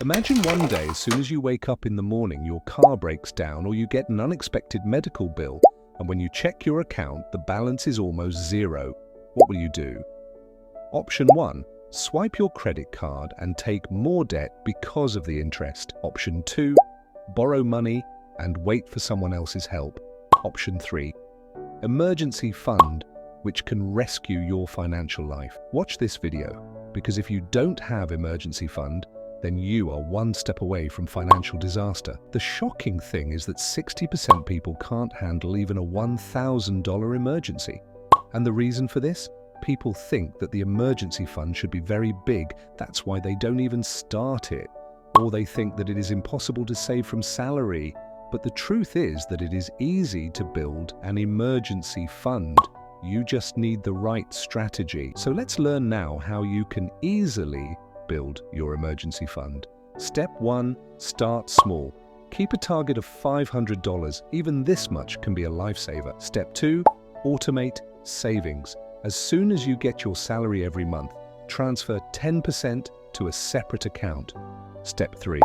Imagine one day, as soon as you wake up in the morning, your car breaks down or you get an unexpected medical bill, and when you check your account, the balance is almost zero. What will you do? Option 1. Swipe your credit card and take more debt because of the interest. Option 2. Borrow money and wait for someone else's help. Option 3. Emergency fund, which can rescue your financial life. Watch this video, because if you don't have emergency fund, then you are one step away from financial disaster. The shocking thing is that 60% people can't handle even a $1,000 emergency. And the reason for this? People think that the emergency fund should be very big. That's why they don't even start it. Or they think that it is impossible to save from salary. But the truth is that it is easy to build an emergency fund. You just need the right strategy. So let's learn now how you can easily build your emergency fund. Step 1. Start small. Keep a target of $500. Even this much can be a lifesaver. Step 2. Automate savings. As soon as you get your salary every month, transfer 10% to a separate account. Step 3.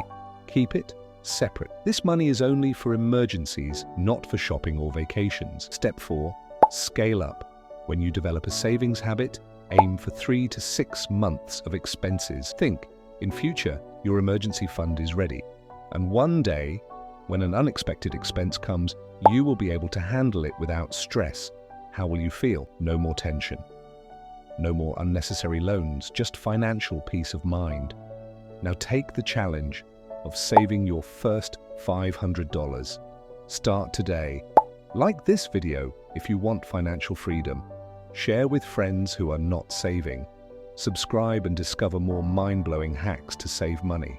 Keep it separate. This money is only for emergencies, not for shopping or vacations. Step 4. Scale up. When you develop a savings habit, aim for 3 to 6 months of expenses. Think, in future, your emergency fund is ready. And one day, when an unexpected expense comes, you will be able to handle it without stress. How will you feel? No more tension. No more unnecessary loans, just financial peace of mind. Now take the challenge of saving your first $500. Start today. Like this video if you want financial freedom. Share with friends who are not saving. Subscribe and discover more mind-blowing hacks to save money.